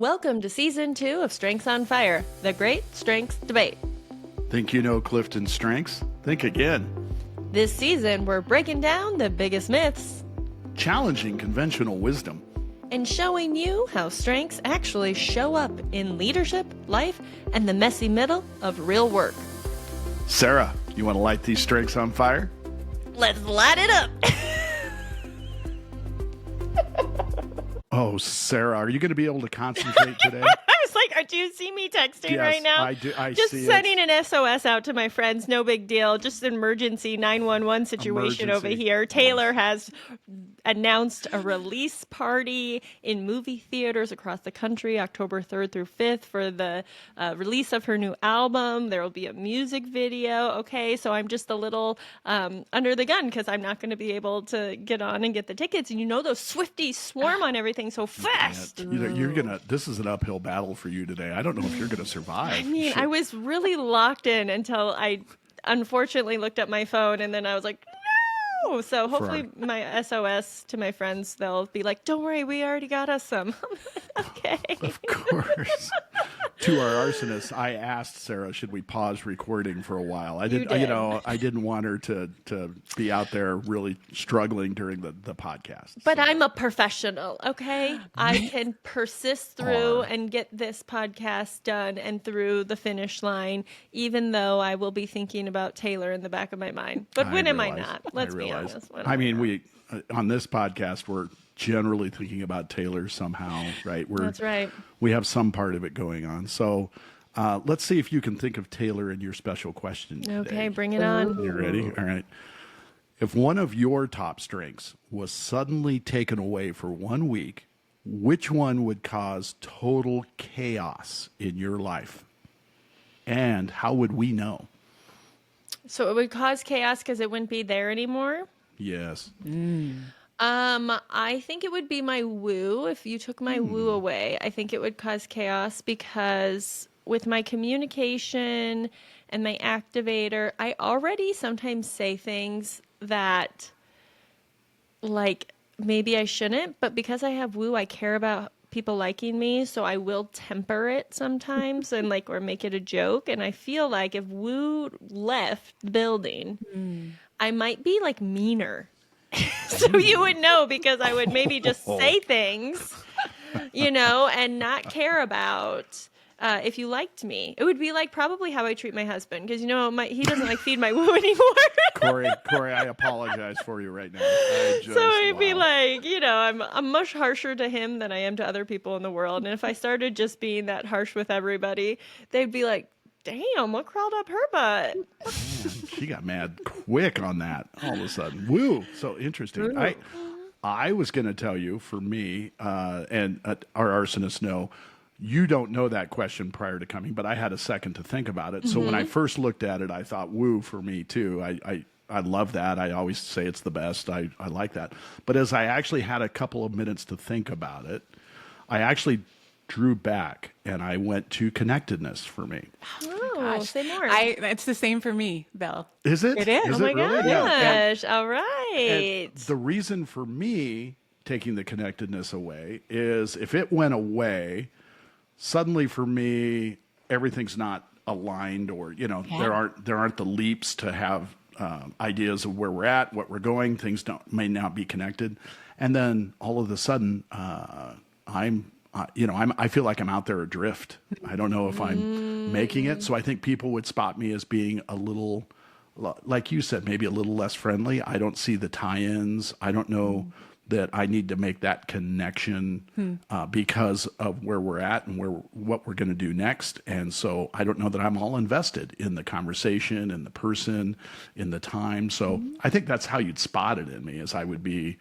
Welcome to Season 2 of Strengths on Fire, the Great Strengths Debate. Think you know Clifton's strengths? Think again. This season, we're breaking down the biggest myths Challenging conventional wisdom. and showing you how strengths actually show up in leadership, life, and the messy middle of real work. Sarah, you want to light these strengths on fire? Let's light it up! Oh, Sarah, are you going to be able to concentrate today? I was like, do you see me texting Yes, right now? I do. I just see sending an SOS out to my friends. No big deal. Just an emergency 911 situation over here. Taylor has announced a release party in movie theaters across the country, October 3rd through 5th, for the release of her new album. There will be a music video. Okay, so I'm just a little under the gun because I'm not going to be able to get on and get the tickets. And you know those Swifties swarm on everything so fast. You're gonna. This is an uphill battle for you today. I don't know if you're gonna survive. I mean, I was really locked in until I unfortunately looked at my phone, and then I was like, no. So hopefully my SOS to my friends, they'll be like, don't worry, we already got us some. Okay. Of course. To our arsonist, I asked Sarah, should we pause recording for a while? I didn't, I didn't want her to be out there really struggling during the podcast. But so. I'm a professional, okay? I can persist through and get this podcast done and through the finish line, even though I will be thinking about Taylor in the back of my mind. But when am I not? Let's be honest. I mean, we on this podcast, we're generally thinking about Taylor somehow, right? That's right. We have some part of it going on. So let's see if you can think of Taylor in your special question today. Okay, bring it on. You ready? All right. If one of your top strengths was suddenly taken away for 1 week, which one would cause total chaos in your life? And how would we know? So it would cause chaos because it wouldn't be there anymore? Yes. I think it would be my woo. If you took my woo away, I think it would cause chaos because with my communication and my activator, I already sometimes say things that like maybe I shouldn't, but because I have woo, I care about people liking me, so I will temper it sometimes and like or make it a joke. And I feel like if woo left the building, I might be like meaner. So you would know because I would maybe just say things, and not care about if you liked me. It would be like probably how I treat my husband because, he doesn't like feed my woo anymore. Corey, I apologize for you right now. So it'd be like, I'm much harsher to him than I am to other people in the world. And if I started just being that harsh with everybody, they'd be like, damn, what crawled up her butt? Man, she got mad quick on that all of a sudden. Woo, so interesting. I was going to tell you, for me, and our arsonists know, you don't know that question prior to coming, but I had a second to think about it. So when I first looked at it, I thought, woo, for me too. I love that. I always say it's the best. I like that. But as I actually had a couple of minutes to think about it, I actually drew back and I went to connectedness for me. Oh, say more. It's the same for me, Bill. Is it? It is. Oh my gosh. Yeah. All right. And the reason for me taking the connectedness away is if it went away, suddenly for me, everything's not aligned or, there aren't the leaps to have ideas of where we're at, what we're going. Things may not be connected. And then all of a sudden, I feel like I'm out there adrift. I don't know if I'm making it. So I think people would spot me as being a little, like you said, maybe a little less friendly. I don't see the tie-ins. I don't know that I need to make that connection because of where we're at and what we're going to do next. And so I don't know that I'm all invested in the conversation and the person, in the time. So I think that's how you'd spot it in me, is I would be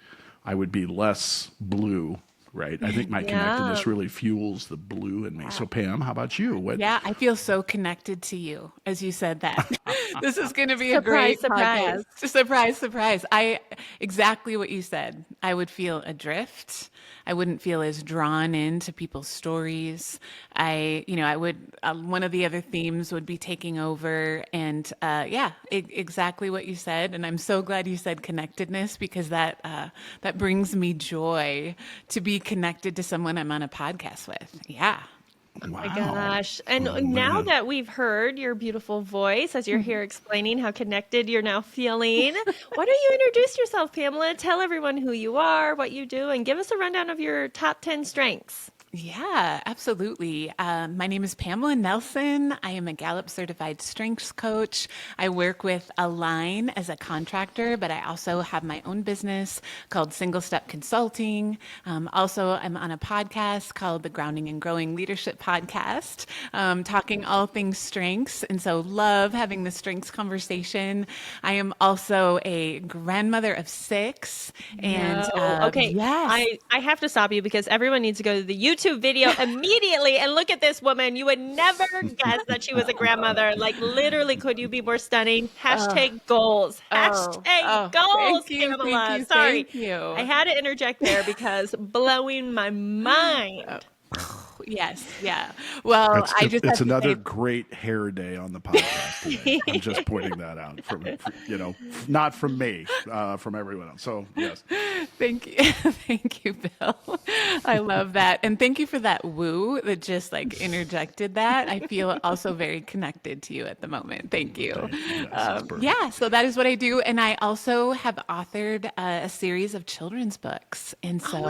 less blue. Right. I think my connectedness really fuels the blue in me. So Pam, how about you? Yeah, I feel so connected to you as you said that. This is going to be a Surprise, great surprise. podcast. Surprise, surprise. Exactly what you said. I would feel adrift. I wouldn't feel as drawn into people's stories. I would, one of the other themes would be taking over. And exactly what you said. And I'm so glad you said connectedness because that brings me joy to be connected to someone I'm on a podcast with. Yeah. My Wow. gosh. And Oh, now man. that we've heard your beautiful voice as you're here explaining how connected you're now feeling, why don't you introduce yourself, Pamela? Tell everyone who you are, what you do, and give us a rundown of your top 10 strengths. Yeah, absolutely. My name is Pamela Nelson. I am a Gallup-certified strengths coach. I work with Align as a contractor, but I also have my own business called Single Step Consulting. Also, I'm on a podcast called the Grounding and Growing Leadership Podcast, talking all things strengths. And so love having the strengths conversation. I am also a grandmother of 6. And No. Okay. yes. I have to stop you because everyone needs to go to the YouTube video immediately and look at this woman. You would never guess that she was a grandmother. Like, literally, could you be more stunning? Hashtag goals. Hashtag goals, Thank you, thank Pamela. you, Sorry. thank you. I had to interject there because blowing my mind. Yes, yeah. Well, I just It's have to another say great hair day on the podcast today. I'm just pointing that out not from me, from everyone else. So yes, thank you. Thank you, Bill. I love that. And thank you for that woo that just like interjected that. I feel also very connected to you at the moment. Thank you. yes, that's perfect. Yeah, so that is what I do. And I also have authored a series of children's books. And Oh my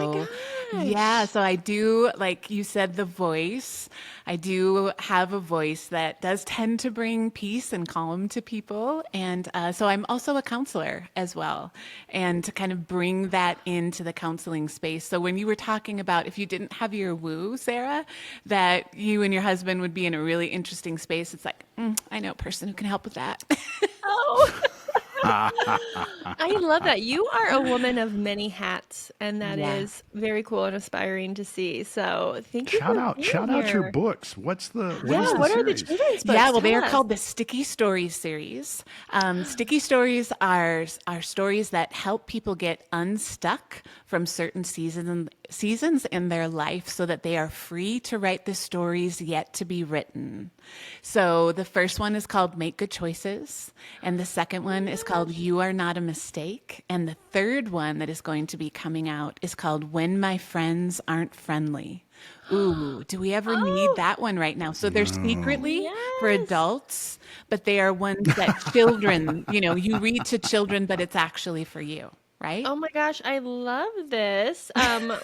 so, yeah, gosh. so I do, like you said, the voice. I do have a voice that does tend to bring peace and calm to people. And so I'm also a counselor as well, and to kind of bring that into the counseling space. So when you were talking about if you didn't have your woo, Sarah, that you and your husband would be in a really interesting space, it's like, I know a person who can help with that. Oh. I love that. You are a woman of many hats, and that Yeah. is very cool and inspiring to see. So thank you for being Shout out your here. books. What is Yeah, the what are the series? children's Yeah, books? well, they Tell are us. called the Sticky Stories series. Sticky Stories are stories that help people get unstuck from certain seasons in their life so that they are free to write the stories yet to be written. So the first one is called Make Good Choices, and the second one is called You Are Not a Mistake, and the third one that is going to be coming out is called When My Friends Aren't Friendly. Ooh, do we ever need Oh, that one right now? So they're secretly for yes. adults, but they are ones that children, you read to children, but it's actually for you, right? Oh my gosh, I love this.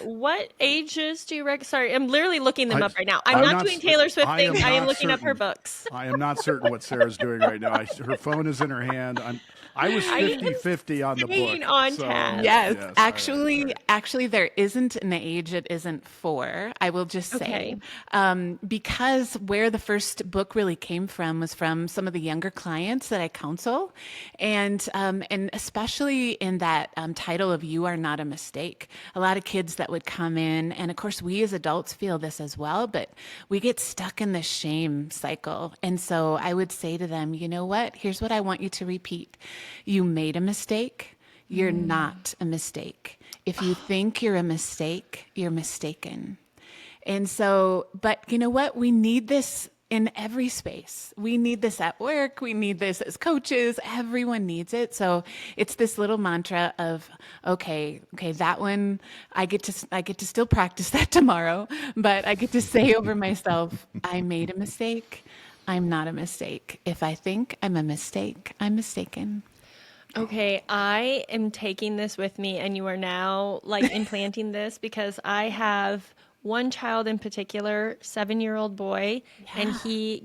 What ages do you Sorry, I'm literally looking them I, up right now. I'm I'm not not. doing Taylor Swift I things. am I am not looking up her certain. books. I am not certain what Sarah's doing right now. Her phone is in her hand. I was I am 50-50 on the book. staying on So task. Yes, yes, all actually, right. actually, there isn't an age it isn't for. I will just say, Okay. because where the first book really came from was from some of the younger clients that I counsel, and especially in that title of "You Are Not a Mistake." A lot of kids that would come in, and of course, we as adults feel this as well, but we get stuck in the shame cycle. And so I would say to them, you know what? Here's what I want you to repeat: You made a mistake. You're not a mistake. If you think you're a mistake, you're mistaken. And so, but you know what? We need this in every space. We need this at work. We need this as coaches. Everyone needs it. So it's this little mantra of, okay, that one, I get to still practice that tomorrow, but I get to say over myself, I made a mistake. I'm not a mistake. If I think I'm a mistake, I'm mistaken. Okay, I am taking this with me, and you are now like implanting this because I have one child in particular, 7-year-old boy, and he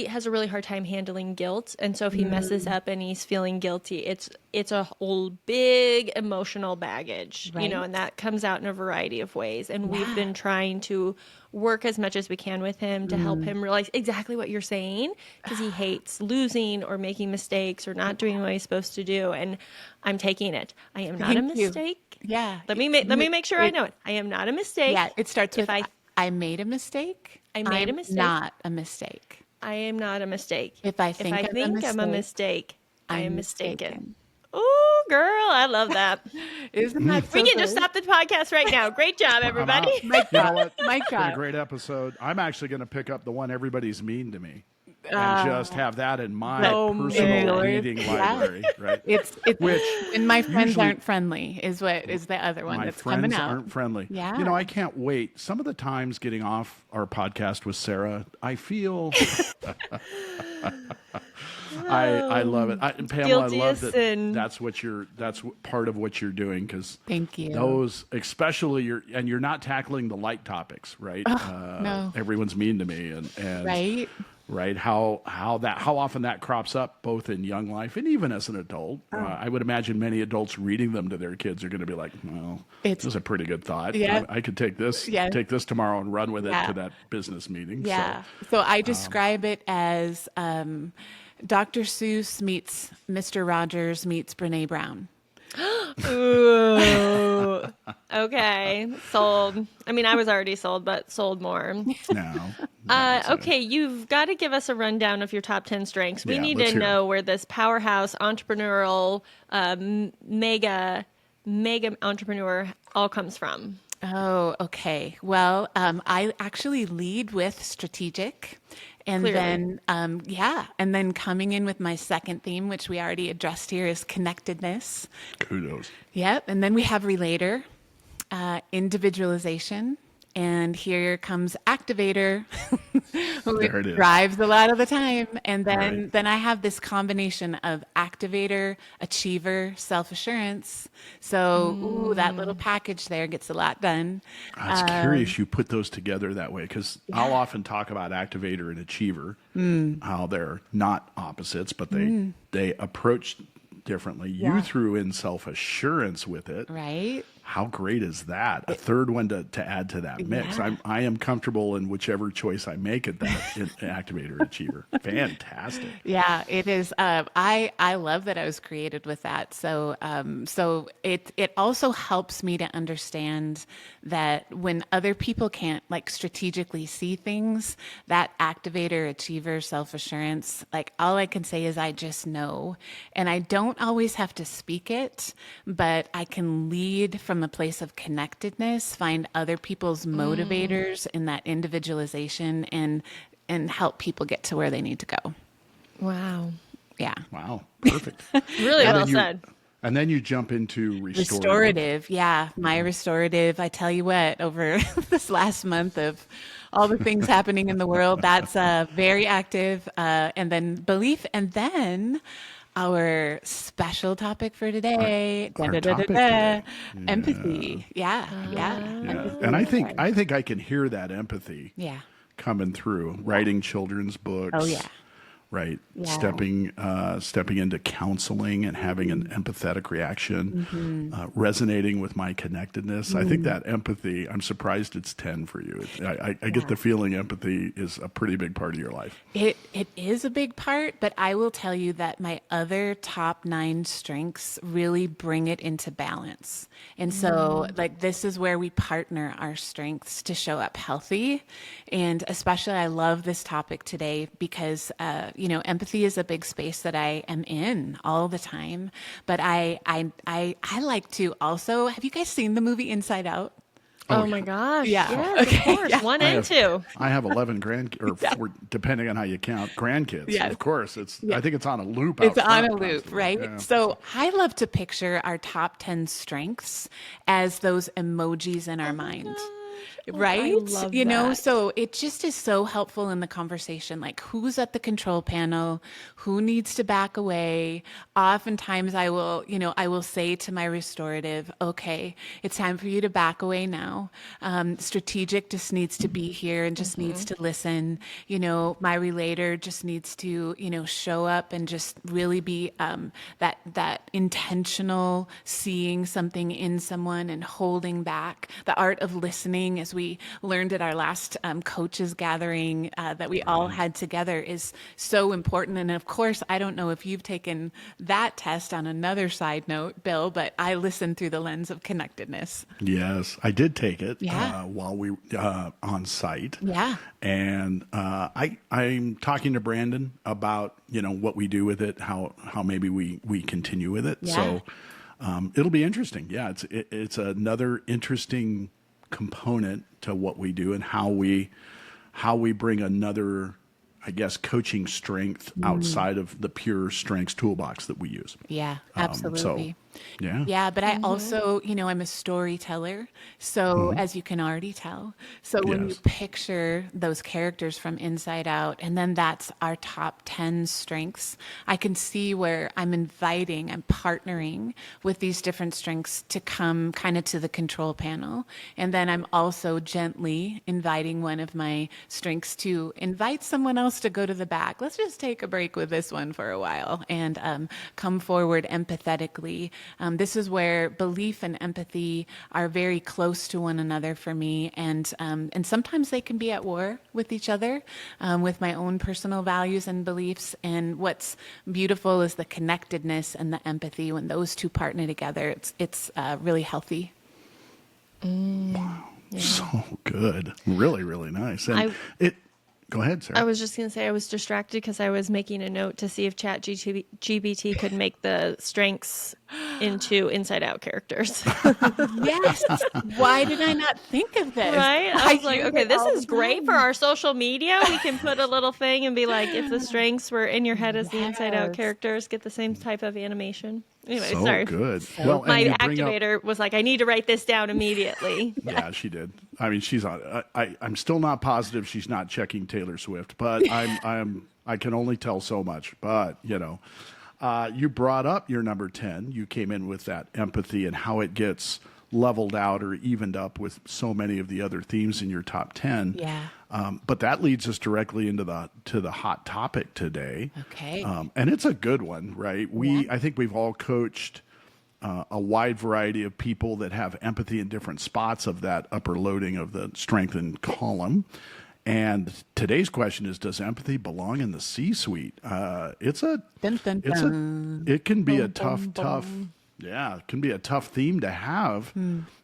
has a really hard time handling guilt. And so if he messes up and he's feeling guilty, it's a whole big emotional baggage, Right? and that comes out in a variety of ways. And we've Yeah. been trying to work as much as we can with him to help him realize exactly what you're saying, because he hates losing or making mistakes or not doing what he's supposed to do. And I'm taking it. I am not a Thank you. mistake. Yeah. Let me make sure I know it. I am not a mistake. Yeah, it starts If with I made a mistake. I made a I'm mistake. not a mistake. I am not a mistake. If I think I'm a mistake, I am I'm mistaken. mistaken. Oh, girl, I love that. Isn't that We so can just good? stop the podcast right now. Great job, I'm everybody. out. Mic You know drop. what? Mic It's been a drop. great episode. I'm actually going to pick up the one everybody's mean to me, and just have that in my Oh, personal man. reading Yeah. library, right? It's Which when my friends usually aren't friendly is the other one my that's coming friends out. aren't friendly. Yeah. You know, I can't wait. Some of the times getting off our podcast with Sarah, I feel I love it. And Pamela, I Guilty love as that sin. that's part of what you're doing, because Thank you. those, especially you're not tackling the light topics, right? No. Everyone's mean to me, and Right? right, how often that crops up both in young life and even as an adult. I would imagine many adults reading them to their kids are going to be like, well, It's- this is a pretty good thought. Yeah. I could take this Yeah. tomorrow and run with it Yeah. to that business meeting. Yeah. So I describe it as Dr. Seuss meets Mr. Rogers meets Brene Brown. Ooh. Okay. Sold. I mean, I was already sold, but sold more. No. Okay, you've got to give us a rundown of your top 10 strengths. We Yeah, need let's to hear know where this powerhouse entrepreneurial mega entrepreneur all comes from. Oh, okay. Well, I actually lead with strategic. And Clearly. and then coming in with my second theme, which we already addressed here, is connectedness. Kudos. Yep. And then we have relator, individualization. And here comes activator, who There it is. drives a lot of the time. And Right. then I have this combination of activator, achiever, self-assurance. So, that little package there gets a lot done. I was curious you put those together that way, because I'll often talk about activator and achiever, how they're not opposites, but they approach differently. You threw in self-assurance with it. Right? How great is that? A third one to add to that mix. Yeah. I am comfortable in whichever choice I make at that activator achiever. Fantastic. Yeah, it is. I love that I was created with that. So it also helps me to understand that when other people can't like strategically see things, that activator, achiever, self-assurance, like all I can say is I just know, and I don't always have to speak it, but I can lead from a place of connectedness, find other people's motivators in that individualization, and help people get to where they need to go. Wow. Yeah. Wow. Perfect. Really And well then said. And then you jump into Restorative. Yeah. My restorative. I tell you what, over this last month of all the things happening in the world, that's very active. And then belief. And then our special topic for today, Our topic today. empathy. Yeah. Yeah. Yeah. Empathy. And I think I can hear that empathy Yeah. coming through. Writing children's books. Oh, yeah. Right. Yeah. Stepping into counseling and having an empathetic reaction, resonating with my connectedness. I think that empathy, I'm surprised it's 10 for you. I get the feeling empathy is a pretty big part of your life. It is a big part, but I will tell you that my other top 9 strengths really bring it into balance. And so like this is where we partner our strengths to show up healthy. And especially I love this topic today because empathy is a big space that I am in all the time. But I like to also, have you guys seen the movie Inside Out? Oh my gosh. Yeah. Yes, Okay, of course. yeah. 1 and 2. I have 11 four, depending on how you count, grandkids. Yes. Of course, I think it's on a loop. It's out on a front loop, constantly. right? Yeah. So I love to picture our top 10 strengths as those emojis in our mind. Right? love that. So it just is so helpful in the conversation. Like who's at the control panel, who needs to back away. Oftentimes I will say to my restorative, okay, it's time for you to back away now. Strategic just needs to be here and just needs to listen. My relator just needs to, show up and just really be that intentional seeing something in someone and holding back. The art of listening is we learned at our last coaches gathering that we all had together, is so important. And of course, I don't know if you've taken that test on another side note, Bill, but I listened through the lens of connectedness. Yes, I did take it Yeah. while we on site. Yeah. And I'm talking to Brandon about what we do with it, how maybe we continue with it. Yeah. So it'll be interesting. Yeah, it's another interesting component to what we do and how we bring another, I guess, coaching strength outside of the pure strengths toolbox that we use. Yeah, absolutely. Yeah. Yeah, but I also, I'm a storyteller. So as you can already tell, so when you Yes. picture those characters from Inside Out, and then that's our top 10 strengths, I can see where I'm partnering with these different strengths to come kind of to the control panel. And then I'm also gently inviting one of my strengths to invite someone else to go to the back. Let's just take a break with this one for a while and come forward empathetically. This is where belief and empathy are very close to one another for me, and sometimes they can be at war with each other, with my own personal values and beliefs. And what's beautiful is the connectedness and the empathy. When those two partner together, it's really healthy. So good. Really, really nice. And go ahead, Sarah. I was just going to say I was distracted because I was making a note to see if ChatGPT could make the strengths into Inside Out characters. Yes. Why did I not think of this? Right? I was like, use okay, it this all is the great for time. our social media. We can put a little thing and be like, if the strengths were in your head as the Inside Out Yes. characters, get the same type of animation. Anyway, So sorry. good. Well, and My you bring up, activator was like, I need to write this down immediately. yeah, she did. I mean, she's on. I'm still not positive she's not checking Taylor Swift, but I can only tell so much. But you brought up your number 10. You came in with that empathy and how it gets leveled out or evened up with so many of the other themes in your top 10. Yeah. But that leads us directly into the hot topic today. Okay. And it's a good one, right? I think we've all coached a wide variety of people that have empathy in different spots of that upper loading of the strengthened column. And today's question is, does empathy belong in the C-suite? It can be a tough, yeah, it can be a tough theme to have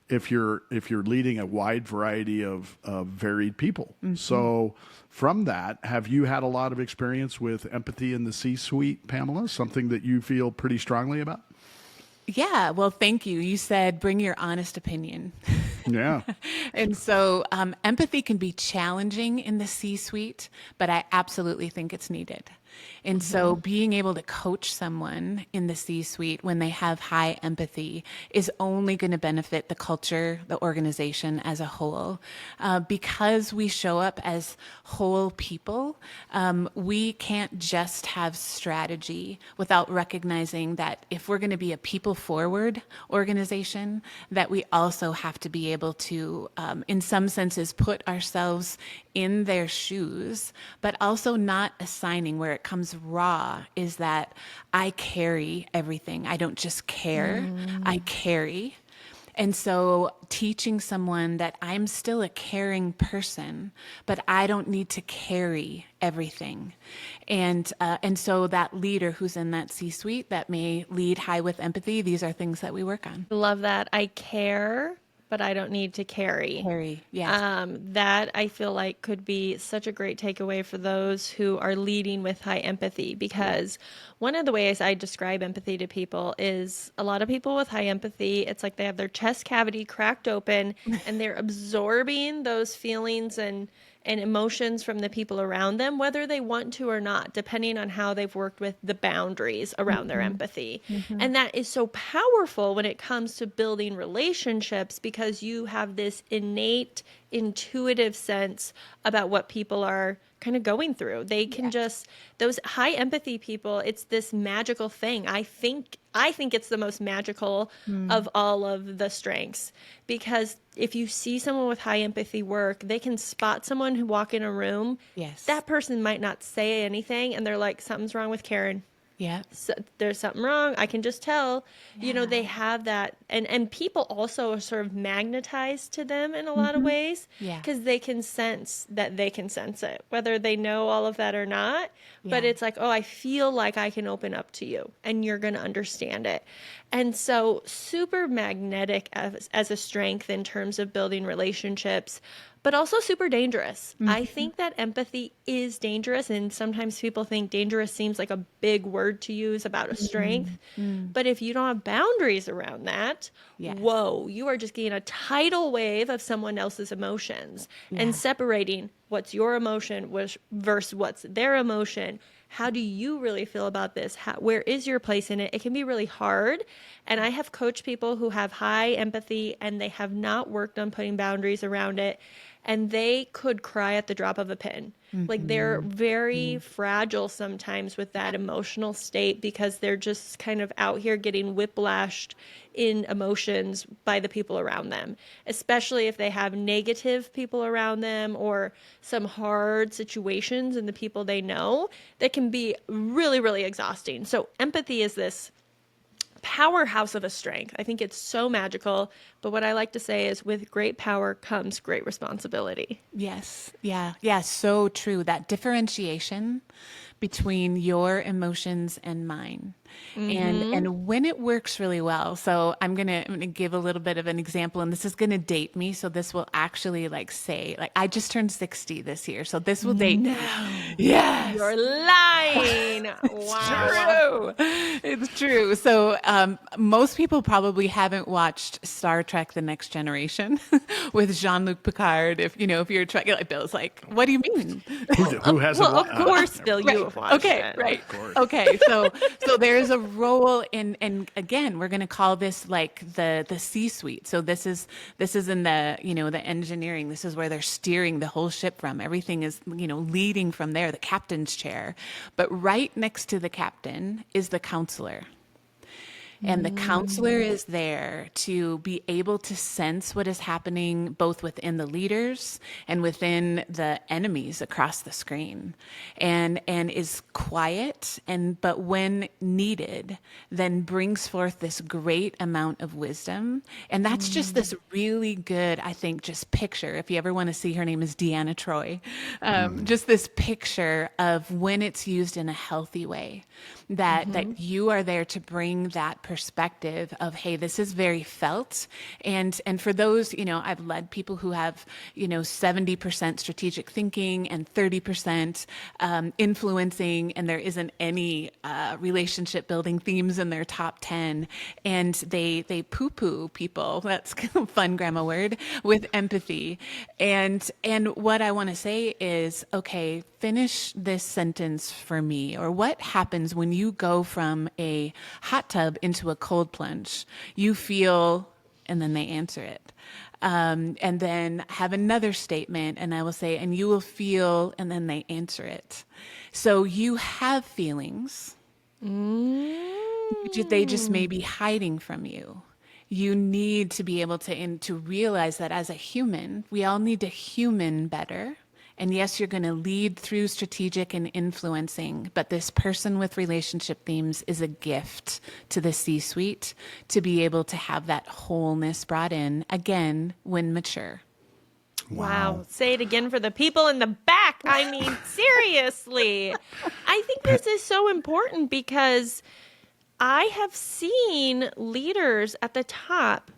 if you're leading a wide variety of varied people. So from that, have you had a lot of experience with empathy in the C-suite, Pamela? Something that you feel pretty strongly about? Yeah, well, thank you. You said bring your honest opinion. Yeah. And so empathy can be challenging in the C-suite, but I absolutely think it's needed. And so being able to coach someone in the C-suite when they have high empathy is only going to benefit the culture, the organization as a whole. Because we show up as whole people, we can't just have strategy without recognizing that if we're going to be a people-forward organization, that we also have to be able to, in some senses, put ourselves in their shoes, but also not assigning. Where it comes raw is that I carry everything. I don't just care, I carry. And so teaching someone that I'm still a caring person, but I don't need to carry everything. And so that leader who's in that C-suite that may lead high with empathy, these are things that we work on. Love that. I care, but I don't need to carry. Carry, yes. That I feel like could be such a great takeaway for those who are leading with high empathy, because one of the ways I describe empathy to people is a lot of people with high empathy, it's like they have their chest cavity cracked open and they're absorbing those feelings and emotions from the people around them, whether they want to or not, depending on how they've worked with the boundaries around their empathy. And that is so powerful when it comes to building relationships, because you have this innate, intuitive sense about what people are kind of going through. They can just, those high empathy people, it's this magical thing. I think it's the most magical of all of the strengths, because if you see someone with high empathy work, they can spot someone who walk in a room. Yes. That person might not say anything and they're like, something's wrong with Karen. Yeah. So there's something wrong. I can just tell, they have that. And people also are sort of magnetized to them in a lot of ways Yeah. because they can sense that they can sense it, whether they know all of that or not. But Yeah. it's like, oh, I feel like I can open up to you and you're going to understand it. And so super magnetic as a strength in terms of building relationships, but also super dangerous. I think that empathy is dangerous. And sometimes people think dangerous seems like a big word to use about a strength. But if you don't have boundaries around that, Yes. whoa, you are just getting a tidal wave of someone else's emotions and separating what's your emotion versus what's their emotion. How do you really feel about this? Where is your place in it? It can be really hard. And I have coached people who have high empathy and they have not worked on putting boundaries around it. And they could cry at the drop of a pin. Like they're very fragile sometimes with that emotional state because they're just kind of out here getting whiplashed in emotions by the people around them, especially if they have negative people around them or some hard situations in the people they know that can be really, really exhausting. So empathy is this powerhouse of a strength. I think it's so magical. But what I like to say is with great power comes great responsibility. Yes. Yeah. Yeah. So true. That differentiation between your emotions and mine. And when it works really well. So I'm gonna give a little bit of an example, and this is gonna date me. So this will actually say I just turned 60 this year. So this will date me. Yes. You're lying. Wow. True. It's true. So most people probably haven't watched Star Trek: The Next Generation with Jean-Luc Picard. If you're trying, like Bill's like, what do you mean? Who hasn't? Well, of course, Bill, you have watched Okay, it. right. Of course. Okay, so there's a role in, and again, we're going to call this like the C-suite. So this is in the the engineering. This is where they're steering the whole ship from. Everything is leading from there, the captain's chair. But right next to the captain is the counselor. And the counselor is there to be able to sense what is happening both within the leaders and within the enemies across the screen, and is quiet, but when needed, then brings forth this great amount of wisdom. And that's just this really good, I think, just picture. If you ever want to see, her name is Deanna Troy. Just this picture of when it's used in a healthy way, that you are there to bring that perspective of, hey, this is very felt. And for those, I've led people who have, 70% strategic thinking and 30% influencing, and there isn't any relationship building themes in their top 10. And they poo-poo people, that's kind of a fun grandma word, with empathy. And what I want to say is, okay, finish this sentence for me. Or what happens when you go from a hot tub into a cold plunge? You feel, and then they answer it. And then have another statement, and I will say, and you will feel, and then they answer it. So you have feelings. They just may be hiding from you. You need to be able to realize that as a human, we all need to human better. And yes, you're going to lead through strategic and influencing, but this person with relationship themes is a gift to the C-suite to be able to have that wholeness brought in, again, when mature. Wow. Say it again for the people in the back. I mean, seriously. I think this is so important because I have seen leaders at the top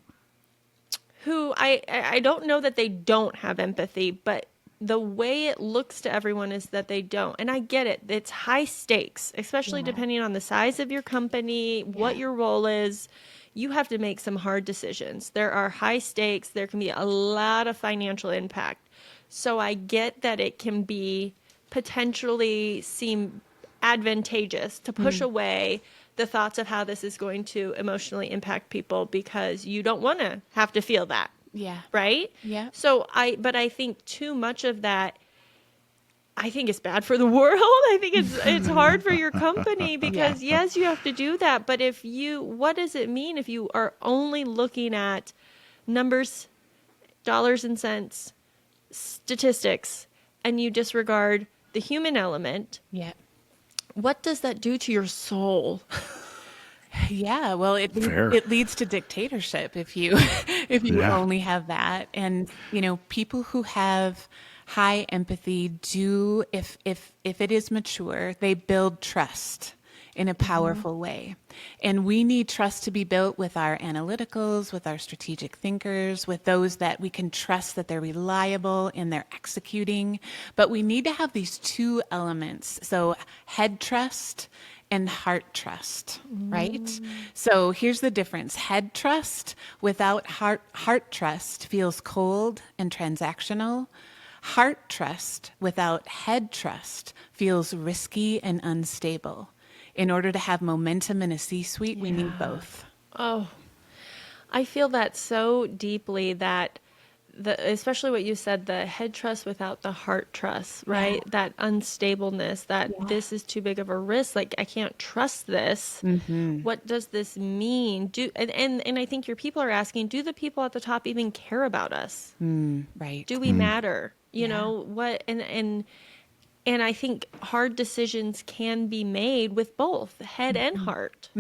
who I don't know that they don't have empathy, but the way it looks to everyone is that they don't. And I get it. It's high stakes, especially depending on the size of your company, what your role is. You have to make some hard decisions. There are high stakes. There can be a lot of financial impact. So I get that it can be potentially seem advantageous to push away the thoughts of how this is going to emotionally impact people because you don't want to have to feel that. Yeah. Right? Yeah. So but I think too much of that, I think it's bad for the world. I think it's hard for your company because yes, you have to do that. But what does it mean if you are only looking at numbers, dollars and cents, statistics, and you disregard the human element? Yeah. what does that do to your soul? Yeah, well, Fair. it leads to dictatorship if you if you Yeah. only have that. And people who have high empathy do, if it is mature, they build trust in a powerful way. And we need trust to be built with our analyticals, with our strategic thinkers, with those that we can trust that they're reliable and they're executing. But we need to have these two elements. So head trust and heart trust, right? So here's the difference. Head trust without heart trust feels cold and transactional. Heart trust without head trust feels risky and unstable. In order to have momentum in a C-suite, we need both. Oh, I feel that so deeply that especially what you said, the head trust without the heart trust, right? Yeah. That unstableness, that this is too big of a risk. Like, I can't trust this. What does this mean? And I think your people are asking, do the people at the top even care about us? Right. Do we matter? You Yeah. know what? And I think hard decisions can be made with both head and heart.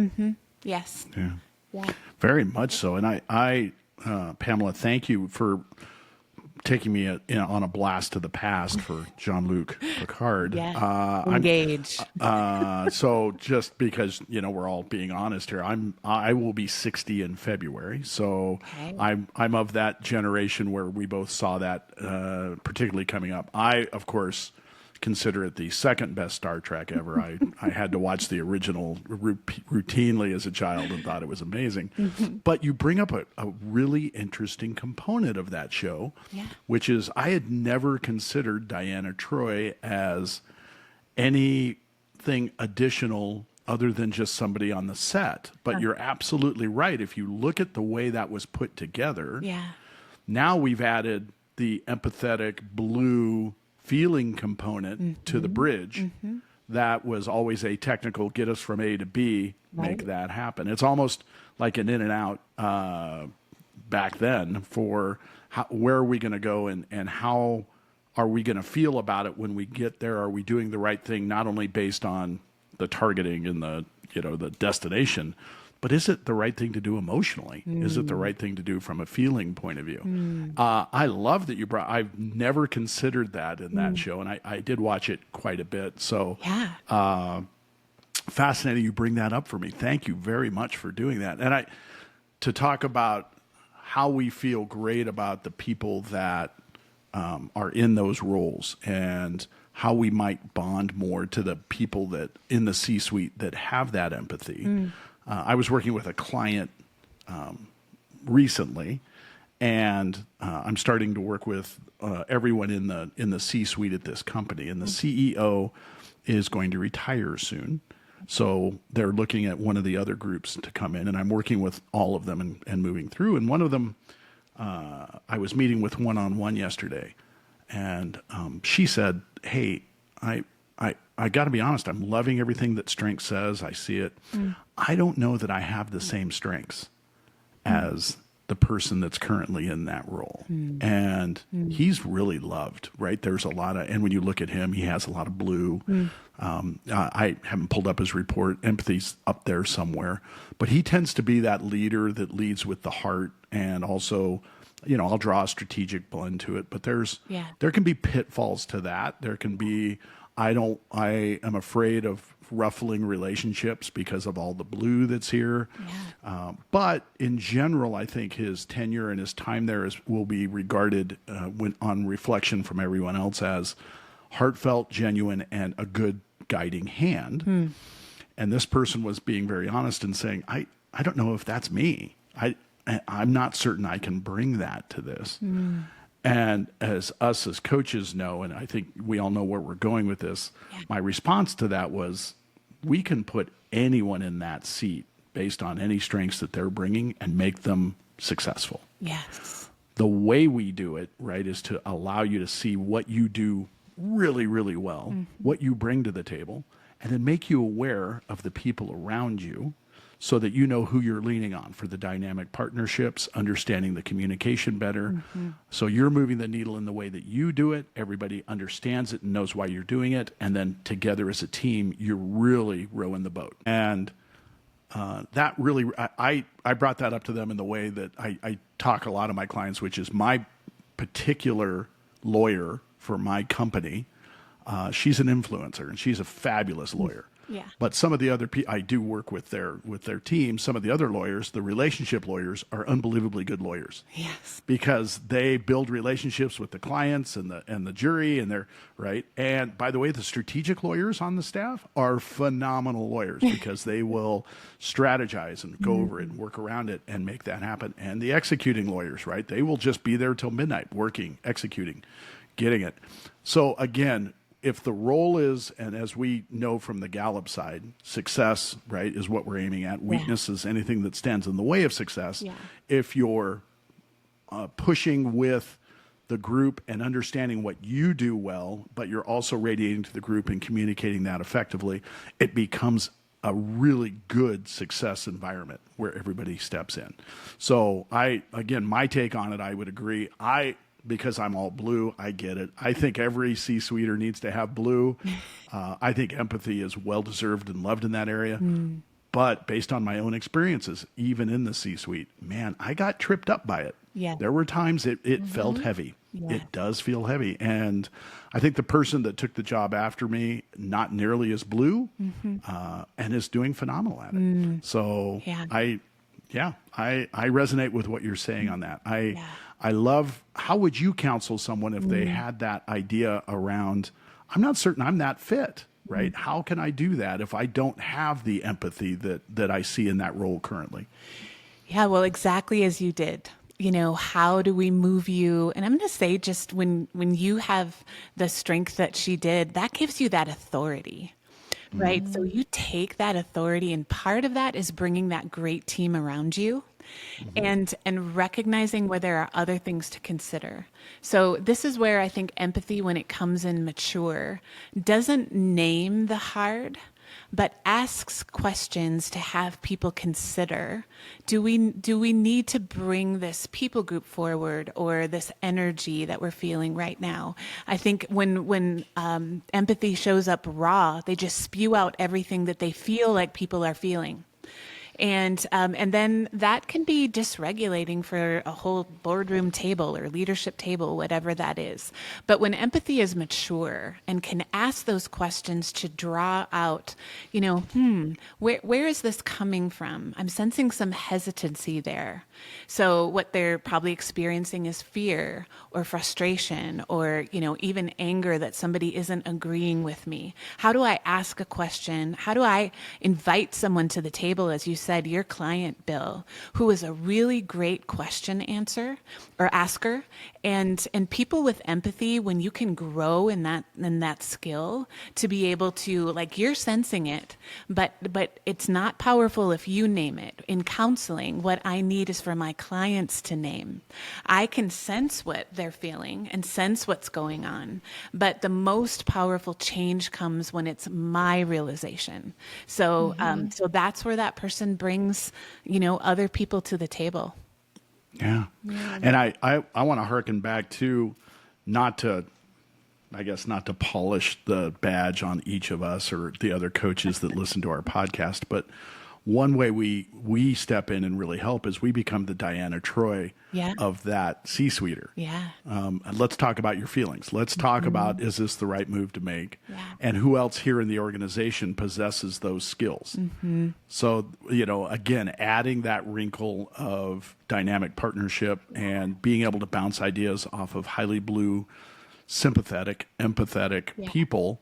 Yes. Yeah. Yeah. Very much so. And Pamela, thank you for taking me on a blast to the past for Jean-Luc Picard. Yeah. Engage. So just because we're all being honest here, I will be 60 in February. So Okay. I'm of that generation where we both saw that particularly coming up. I, of course, consider it the second best Star Trek ever. I had to watch the original routinely as a child and thought it was amazing. But you bring up a really interesting component of that show, Yeah. which is I had never considered Diana Troy as anything additional other than just somebody on the set. But you're absolutely right. If you look at the way that was put together, Yeah. now we've added the empathetic blue feeling component to the bridge. That was always a technical get us from A to B, make Right. that happen. It's almost like an in and out back then for where are we going to go and how are we going to feel about it when we get there? Are we doing the right thing, not only based on the targeting and the destination, but is it the right thing to do emotionally? Is it the right thing to do from a feeling point of view? I love that I've never considered that in that show, and I did watch it quite a bit. So Yeah. fascinating you bring that up for me. Thank you very much for doing that. And to talk about how we feel great about the people that are in those roles and how we might bond more to the people that in the C-suite that have that empathy. I was working with a client recently, and I'm starting to work with everyone in the C-suite at this company, and the CEO is going to retire soon. So they're looking at one of the other groups to come in, and I'm working with all of them and moving through. And one of them, I was meeting with one-on-one yesterday, and she said, "Hey, I got to be honest. I'm loving everything that Strength says. I see it. I don't know that I have the same strengths as the person that's currently in that role. And he's really loved, right? There's a lot of, and when you look at him, he has a lot of blue. I haven't pulled up his report. Empathy's up there somewhere, but he tends to be that leader that leads with the heart and also, I'll draw a strategic blend to it, but there can be pitfalls to that. There can be, I am afraid of ruffling relationships because of all the blue that's here. But in general, I think his tenure and his time there will be regarded on reflection from everyone else as heartfelt, genuine, and a good guiding hand. And this person was being very honest and saying, I don't know if that's me. I'm not certain I can bring that to this. And as us as coaches know, and I think we all know where we're going with this, my response to that was, we can put anyone in that seat based on any strengths that they're bringing and make them successful. Yes. The way we do it, right, is to allow you to see what you do really, really well, what you bring to the table, and then make you aware of the people around you so that you know who you're leaning on for the dynamic partnerships, understanding the communication better. So you're moving the needle in the way that you do it. Everybody understands it and knows why you're doing it. And then together as a team, you're really rowing the boat. And that really, I brought that up to them in the way that I talk a lot of my clients, which is my particular lawyer for my company. She's an influencer and she's a fabulous lawyer. Yeah. But some of the other I do work with their team. Some of the other lawyers, the relationship lawyers, are unbelievably good lawyers. Yes. Because they build relationships with the clients and the jury, and they're right. And by the way, the strategic lawyers on the staff are phenomenal lawyers because they will strategize and go over it and work around it and make that happen. And the executing lawyers, right? They will just be there till midnight, working, executing, getting it. So again, if the role is, and as we know from the Gallup side, success, right, is what we're aiming at. Weakness is anything that stands in the way of success. Yeah. If you're pushing with the group and understanding what you do well, but you're also radiating to the group and communicating that effectively, it becomes a really good success environment where everybody steps in. So again, my take on it, I would agree. Because I'm all blue, I get it. I think every C-suiter needs to have blue. I think empathy is well-deserved and loved in that area. But based on my own experiences, even in the C-suite, man, I got tripped up by it. Yeah. There were times it felt heavy. Yeah. It does feel heavy. And I think the person that took the job after me, not nearly as blue, and is doing phenomenal at it. So Yeah. I resonate with what you're saying on that. I love, how would you counsel someone if they had that idea around, I'm not certain I'm that fit, right? How can I do that if I don't have the empathy that I see in that role currently? Yeah, well, exactly as you did. How do we move you? And I'm going to say, just when you have the strength that she did, that gives you that authority. Right. So you take that authority, and part of that is bringing that great team around you and recognizing where there are other things to consider. So this is where I think empathy, when it comes in mature, doesn't name the hard, but asks questions to have people consider, do we need to bring this people group forward, or this energy that we're feeling right now? I think when empathy shows up raw, they just spew out everything that they feel like people are feeling. And then that can be dysregulating for a whole boardroom table or leadership table, whatever that is. But when empathy is mature and can ask those questions to draw out, where is this coming from? I'm sensing some hesitancy there. So what they're probably experiencing is fear or frustration or, even anger that somebody isn't agreeing with me. How do I ask a question? How do I invite someone to the table, as you said, your client, Bill, who is a really great question asker, and people with empathy, when you can grow in that skill to be able to, like, you're sensing it, but it's not powerful if you name it. In counseling, what I need is for my clients to name. I can sense what they're feeling and sense what's going on, but the most powerful change comes when it's my realization. So so that's where that person brings, other people to the table. Yeah. And I want to harken back to, not to polish the badge on each of us or the other coaches that listen to our podcast, but one way we step in and really help is we become the Diana Troy of that C-suiter. Yeah. And let's talk about your feelings. Let's talk about, is this the right move to make? Yeah. And who else here in the organization possesses those skills? So, again, adding that wrinkle of dynamic partnership and being able to bounce ideas off of highly blue, sympathetic, empathetic people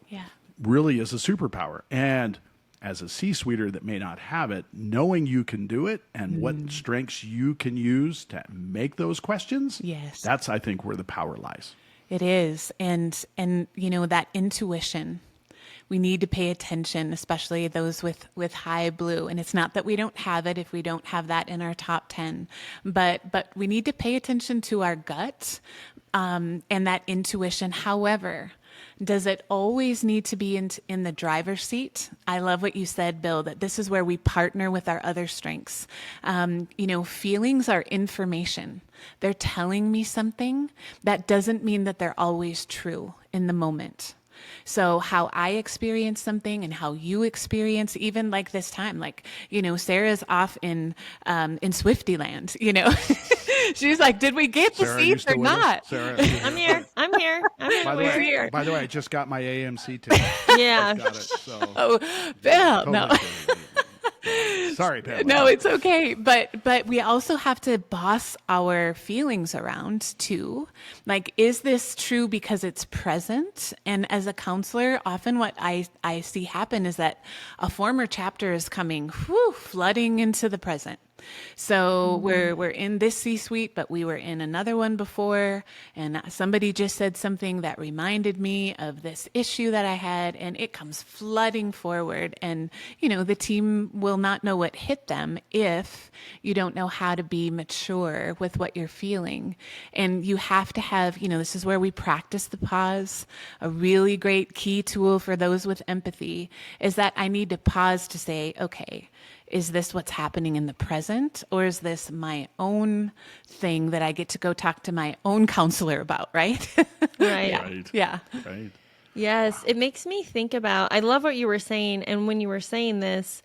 really is a superpower. And as a C-suiter that may not have it, knowing you can do it and what strengths you can use to make those questions, that's, I think, where the power lies. It is. And that intuition, we need to pay attention, especially those with high blue. And it's not that we don't have it if we don't have that in our top 10, but we need to pay attention to our gut and that intuition. However, Does it always need to be in the driver's seat? I love what you said, Bill, that this is where we partner with our other strengths. Feelings are information. They're telling me something. That doesn't mean that they're always true in the moment. So how I experience something and how you experience, even like this time, like, Sarah's off in Swiftyland, she's like, did we get the Sarah, are you seats or still with us? not? Sarah, I'm here. I'm here. I'm by the we're way, here. by the way, I just got my AMC ticket. Yeah. Got it. So Oh, Bill, totally no. kidding. Sorry, Pamela. No, it's okay. But we also have to boss our feelings around too. Like, is this true because it's present? And as a counselor, often what I see happen is that a former chapter is coming flooding into the present. So we're in this C-suite, but we were in another one before, and somebody just said something that reminded me of this issue that I had, and it comes flooding forward. And the team will not know what hit them if you don't know how to be mature with what you're feeling. And you have to have, this is where we practice the pause. A really great key tool for those with empathy is that I need to pause to say, okay, is this what's happening in the present, or is this my own thing that I get to go talk to my own counselor about, right? Right. Yeah. Right. Yeah. Right. Yes, it makes me think about, I love what you were saying. And when you were saying this,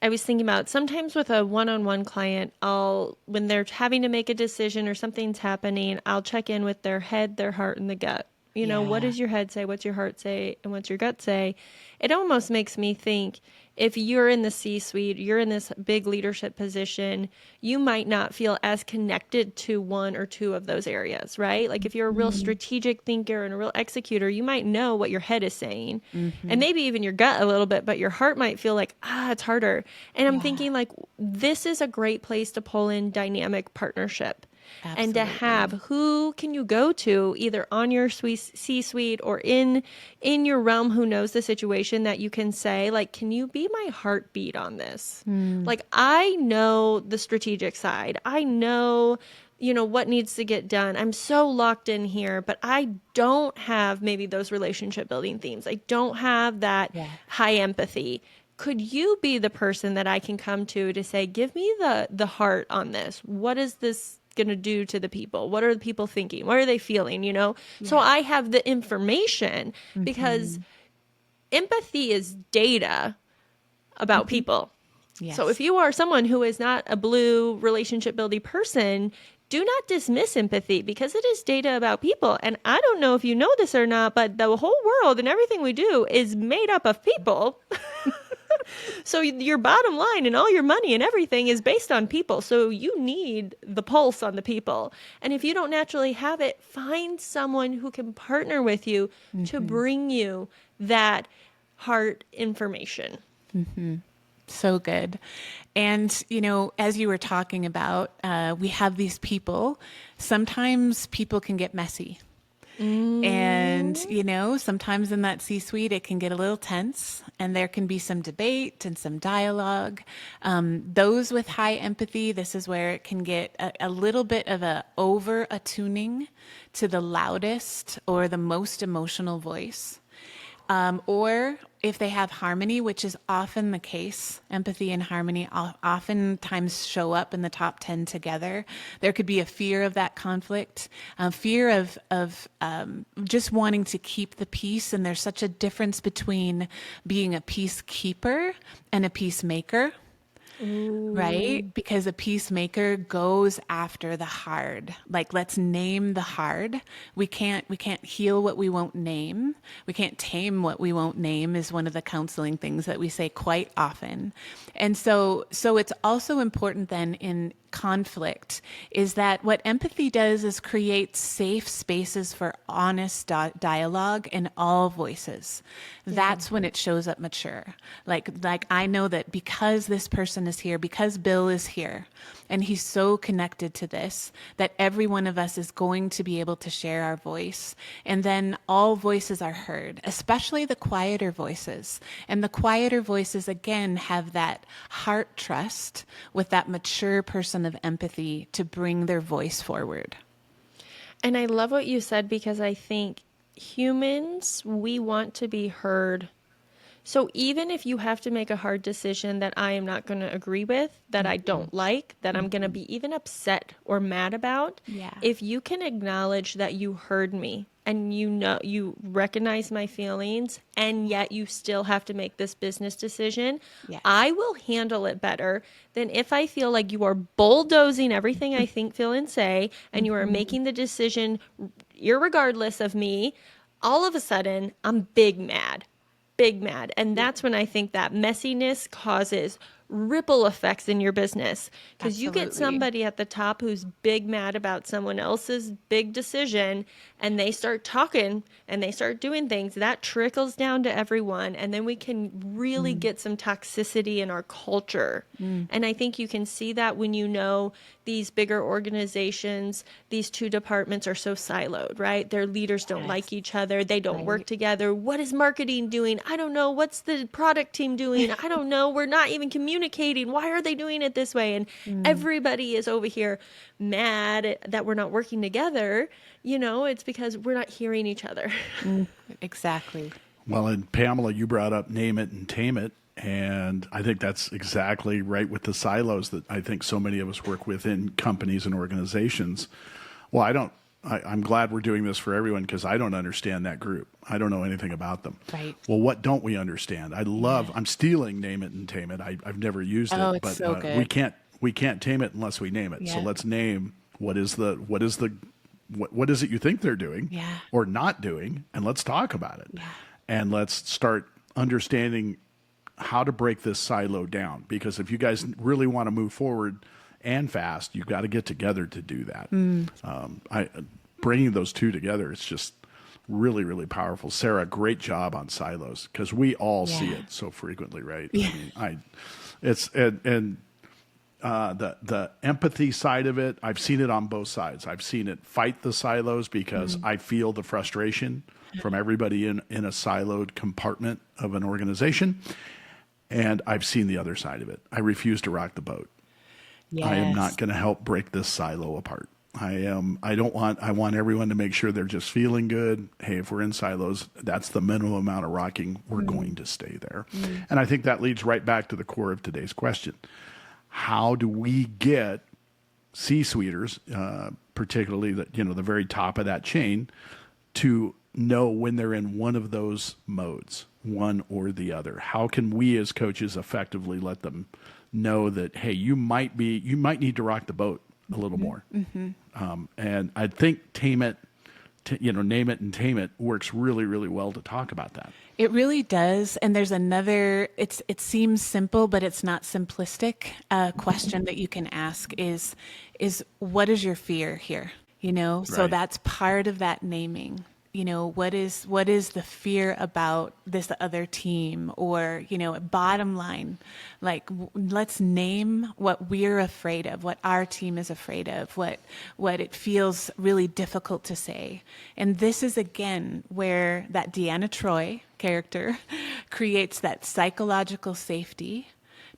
I was thinking about sometimes with a one-on-one client, when they're having to make a decision or something's happening, I'll check in with their head, their heart, and the gut. What Yeah. does your head say? What's your heart say? And what's your gut say? It almost makes me think, if you're in the C-suite, you're in this big leadership position, you might not feel as connected to one or two of those areas, right? Like if you're a real strategic thinker and a real executor, you might know what your head is saying, and maybe even your gut a little bit, but your heart might feel like, it's harder. And I'm thinking, like, this is a great place to pull in dynamic partnership. And to have, who can you go to either on your C-suite or in your realm who knows the situation, that you can say, like, can you be my heartbeat on this? Like, I know the strategic side. I know, what needs to get done. I'm so locked in here, but I don't have maybe those relationship building themes. I don't have that high empathy. Could you be the person that I can come to say, give me the heart on this? What is this going to do to the people? What are the people thinking? What are they feeling? So I have the information, because empathy is data about people. Yes. So if you are someone who is not a blue relationship building person, do not dismiss empathy, because it is data about people. And I don't know if you know this or not, but the whole world and everything we do is made up of people. So your bottom line and all your money and everything is based on people. So you need the pulse on the people. And if you don't naturally have it, find someone who can partner with you to bring you that heart information. So good. And, as you were talking about, we have these people. Sometimes people can get messy. And, sometimes in that C-suite, it can get a little tense, and there can be some debate and some dialogue. Those with high empathy, this is where it can get a little bit of a over attuning to the loudest or the most emotional voice. Or if they have harmony, which is often the case, empathy and harmony oftentimes show up in the top 10 together. There could be a fear of that conflict, fear of just wanting to keep the peace. And there's such a difference between being a peacekeeper and a peacemaker. Right? Because a peacemaker goes after the hard. Like, let's name the hard. We can't heal what we won't name. We can't tame what we won't name is one of the counseling things that we say quite often. And so it's also important then in conflict is that what empathy does is create safe spaces for honest dialogue in all voices. That's when it shows up mature. Like I know that because this person is here, because Bill is here, and he's so connected to this, that every one of us is going to be able to share our voice. And then all voices are heard, especially the quieter voices. And the quieter voices, again, have that heart trust with that mature person of empathy to bring their voice forward. And I love what you said, because I think humans, we want to be heard. So even if you have to make a hard decision that I am not going to agree with, that I don't like, that I'm going to be even upset or mad about, Yeah. if you can acknowledge that you heard me and you know you recognize my feelings and yet you still have to make this business decision, Yes. I will handle it better than if I feel like you are bulldozing everything I think, feel, and say, and you are making the decision irregardless of me. All of a sudden, I'm big mad. And that's when I think that messiness causes ripple effects in your business, because you get Absolutely. somebody at the top who's big mad about someone else's big decision, and they start talking and they start doing things that trickles down to everyone, and then we can really get some toxicity in our culture. And I think you can see that when you know these bigger organizations, these two departments are so siloed, right? Their leaders don't Yes. like each other. They don't work Right. together. What is marketing doing? I don't know. What's the product team doing? I don't know. We're not even communicating. Why are they doing it this way? And everybody is over here mad that we're not working together. It's because we're not hearing each other. Exactly. Well, and Pamela, you brought up name it and tame it. And I think that's exactly right with the silos that I think so many of us work within companies and organizations. Well, I'm glad we're doing this for everyone because I don't understand that group. I don't know anything about them. Right. Well, what don't we understand? I'm stealing name it and tame it. I've never used Oh, it, it's but so good. we can't tame it unless we name it. So Yeah. let's name what is it you think they're doing Yeah. or not doing, and let's talk about it. Yeah. And let's start understanding how to break this silo down. Because if you guys really want to move forward and fast, you've got to get together to do that. Bringing those two together, it's just really, really powerful. Sarah, great job on silos because we all see Yeah. it so frequently, right? Yeah. I mean, the empathy side of it, I've seen it on both sides. I've seen it fight the silos because I feel the frustration from everybody in a siloed compartment of an organization. And I've seen the other side of it. I refuse to rock the boat. Yes. I am not going to help break this silo apart. I want everyone to make sure they're just feeling good. Hey, if we're in silos, that's the minimum amount of rocking. We're going to stay there. And I think that leads right back to the core of today's question. How do we get C-suiters, particularly the very top of that chain, to know when they're in one of those modes, one or the other? How can we as coaches effectively let them know that, hey, you might need to rock the boat a little more? And I think name it and tame it works really, really well to talk about that. It really does. And there's another, it seems simple, but it's not simplistic. Question that you can ask is what is your fear here? So Right. that's part of that naming. What is the fear about this other team? Or, bottom line, like let's name what we're afraid of, what our team is afraid of, what it feels really difficult to say. And this is again where that Deanna Troi character creates that psychological safety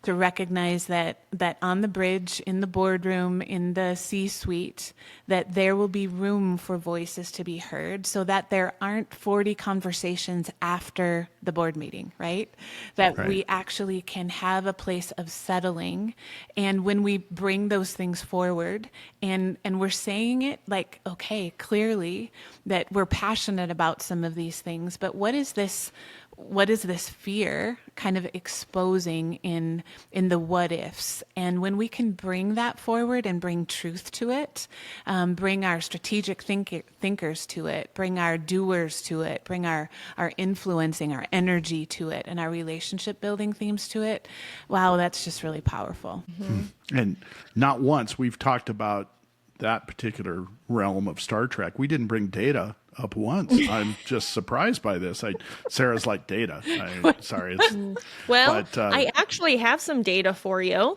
to recognize that on the bridge, in the boardroom, in the C-suite, that there will be room for voices to be heard so that there aren't 40 conversations after the board meeting, right? That we actually can have a place of settling. And when we bring those things forward and we're saying it like, okay, clearly that we're passionate about some of these things, but what is this fear kind of exposing in the what ifs? And when we can bring that forward and bring truth to it, bring our strategic thinkers to it, bring our doers to it, bring our influencing, our energy to it, and our relationship building themes to it, wow, that's just really powerful. And not once we've talked about that particular realm of Star Trek. We didn't bring data up once. I'm just surprised by this. Sarah's like data. Sorry. Well, But, I actually have some data for you.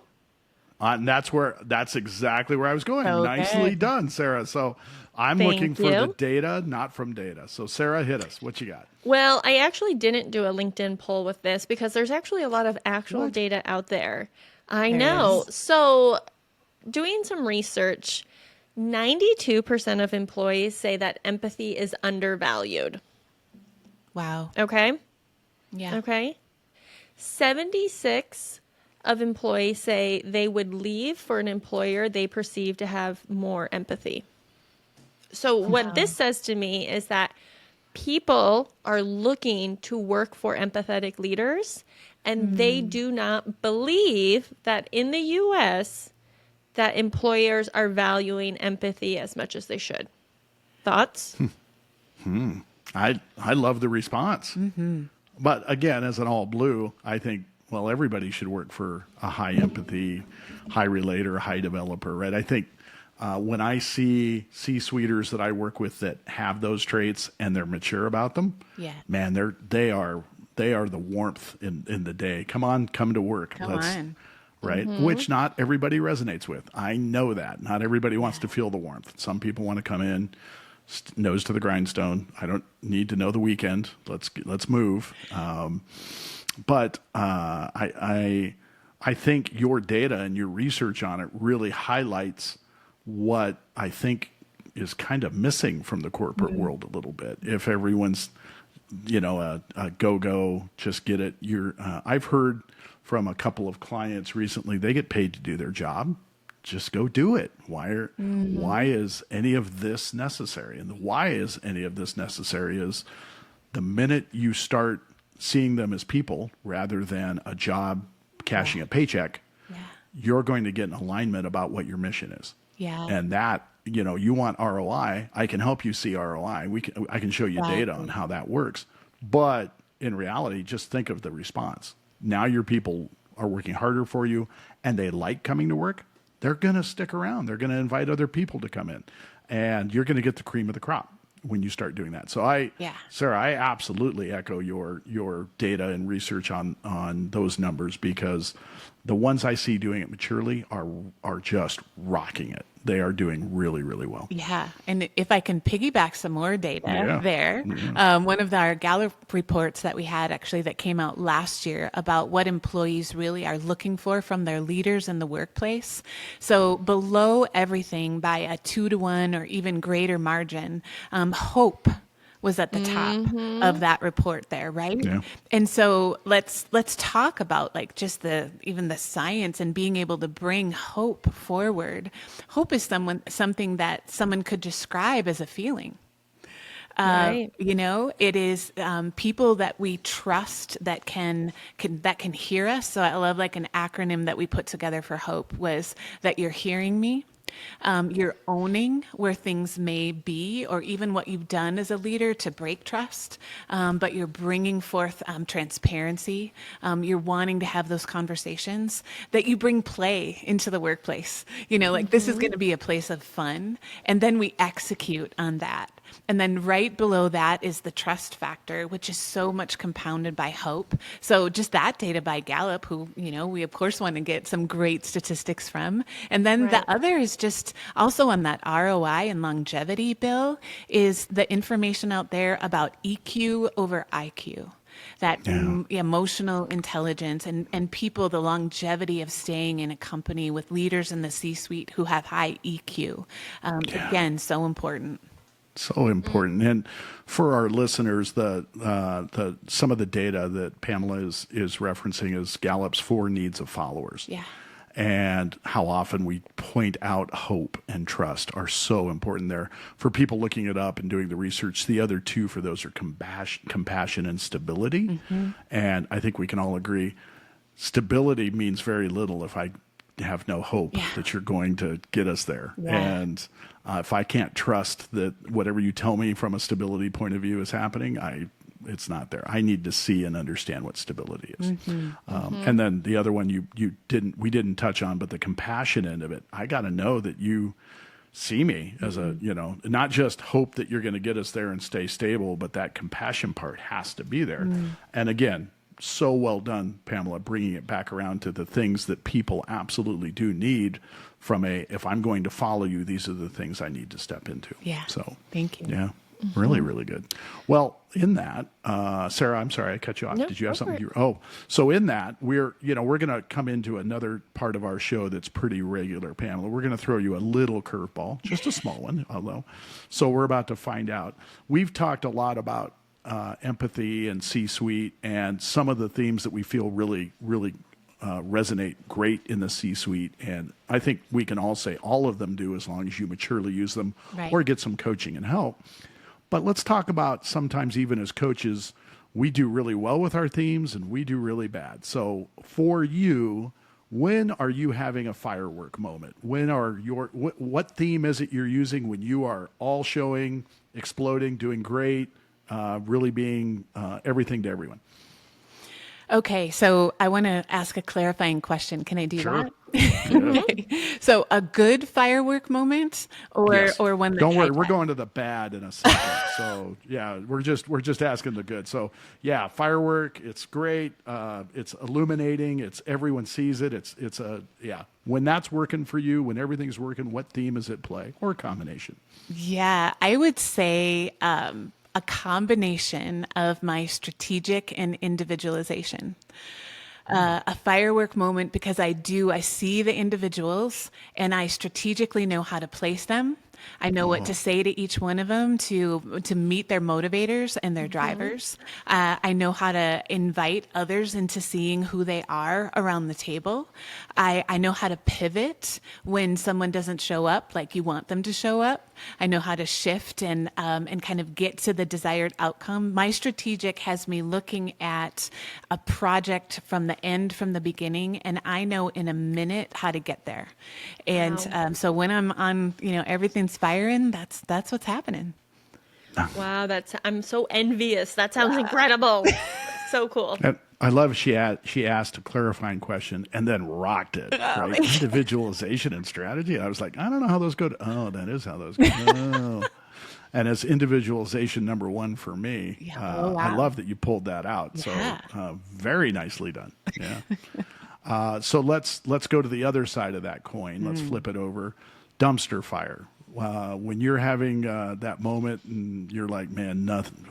and that's exactly where I was going. So Nicely good. done, Sarah. So I'm Thank looking for the you. data, not from data. So Sarah, hit us. What you got? Well, I actually didn't do a LinkedIn poll with this because there's actually a lot of actual What? data out there. I There know. is. So, doing some research, 92% of employees say that empathy is undervalued. Wow. Okay. Yeah. Okay. 76 of employees say they would leave for an employer they perceive to have more empathy. So, what this Wow. says to me is that people are looking to work for empathetic leaders, and they do not believe that in the US that employers are valuing empathy as much as they should. Thoughts? I love the response. But again, as an all blue, I think, well, everybody should work for a high empathy, high relator, high developer, right? I think when I see C-suiters that I work with that have those traits and they're mature about them, Yeah. man, they are the warmth in the day. Come on, come to work. Come on. Right? Which not everybody resonates with. I know that. Not everybody wants to feel the warmth. Some people want to come in, nose to the grindstone. I don't need to know the weekend. Let's move. But I think your data and your research on it really highlights what I think is kind of missing from the corporate world a little bit. If everyone's, a go, just get it. I've heard from a couple of clients recently, they get paid to do their job. Just go do it. Why is any of this necessary? And the why is any of this necessary is the minute you start seeing them as people rather than a job cashing a paycheck, you're going to get an alignment about what your mission is. Yeah. And that, you want ROI, I can help you see ROI. I can show you data on how that works. But in reality, just think of the response. Now your people are working harder for you and they like coming to work. They're going to stick around. They're going to invite other people to come in. And you're going to get the cream of the crop when you start doing that. So Sarah, I absolutely echo your data and research on those numbers, because the ones I see doing it maturely are just rocking it. They are doing really, really well. Yeah. And if I can piggyback some more data there, one of our Gallup reports that we had actually that came out last year about what employees really are looking for from their leaders in the workplace. So below everything by a 2-to-1 or even greater margin, hope was at the top of that report there, right? Yeah. And so let's talk about like just even the science and being able to bring hope forward. Hope is something that someone could describe as a feeling. Right. It is people that we trust that can hear us. So I love like an acronym that we put together for hope was that you're hearing me. You're owning where things may be, or even what you've done as a leader to break trust, but you're bringing forth transparency. You're wanting to have those conversations, that you bring play into the workplace. This is going to be a place of fun, and then we execute on that. And then right below that is the trust factor, which is so much compounded by hope. So just that data by Gallup, who, we of course want to get some great statistics from. And then the other is just also on that ROI and longevity bill is the information out there about EQ over IQ. That emotional intelligence and people, the longevity of staying in a company with leaders in the C-suite who have high EQ. Again, so important. So important. And for our listeners, the some of the data that Pamela is referencing is Gallup's 4 needs of followers. Yeah. And how often we point out hope and trust are so important there. For people looking it up and doing the research, the other 2 for those are compassion and stability. And I think we can all agree stability means very little if I have no hope that you're going to get us there. And if I can't trust that whatever you tell me from a stability point of view is happening, it's not there. I need to see and understand what stability is. And then the other one we didn't touch on, but the compassion end of it. I got to know that you see me as not just hope that you're going to get us there and stay stable, but that compassion part has to be there. And again, so well done, Pamela, bringing it back around to the things that people absolutely do need from if I'm going to follow you, these are the things I need to step into. Yeah. So thank you. Yeah. Really, really good. Well, in that, Sarah, I'm sorry I cut you off. No, Did you have go something? for it. So in that, we're going to come into another part of our show that's pretty regular, Pamela. We're going to throw you a little curveball, just a small one, although. So we're about to find out. We've talked a lot about empathy and C-suite, and some of the themes that we feel really resonate great in the C-suite. And I think we can all say all of them do, as long as you maturely use them Right. or get some coaching and help. But let's talk about, sometimes even as coaches, we do really well with our themes and we do really bad. So for you, when are you having a firework moment? When are what theme is it you're using when you are all showing, exploding, doing great, really being everything to everyone? Okay, so I want to ask a clarifying question. Can I do Sure. that? Okay. So a good firework moment, or Yes. or one that Don't worry, I we're going to the bad in a second. So yeah, we're just asking the good. So yeah, firework, it's great. It's illuminating. It's everyone sees it. It's a yeah. When that's working for you, when everything's working, what theme is at play or a combination? Yeah, I would say a combination of my strategic and individualization. A firework moment because I see the individuals and I strategically know how to place them. I know what to say to each one of them to meet their motivators and their drivers. I know how to invite others into seeing who they are around the table. I know how to pivot when someone doesn't show up like you want them to show up. I know how to shift and kind of get to the desired outcome. My strategic has me looking at a project from the end, from the beginning, and I know in a minute how to get there. And Wow. so when I'm on, everything's firing, that's what's happening. Wow, I'm so envious. That sounds incredible. So cool. And I love she asked a clarifying question and then rocked it, right? Individualization and strategy. I was like, I don't know how those go. That is how those go. Oh. And as individualization number one for me, Yeah. Oh, I wow. love that you pulled that out. Yeah. So very nicely done. Yeah. So let's go to the other side of that coin. Let's flip it over. Dumpster fire. When you're having that moment and you're like, man, nothing.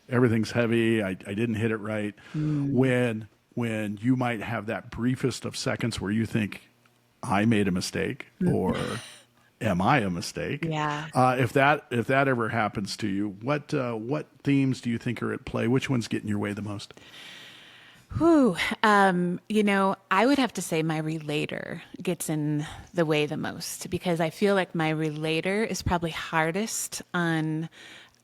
Everything's heavy. I didn't hit it right. When you might have that briefest of seconds where you think, I made a mistake, or am I a mistake? Yeah. If that ever happens to you, what themes do you think are at play? Which one's getting your way the most? Whew. I would have to say my relator gets in the way the most because I feel like my relator is probably hardest on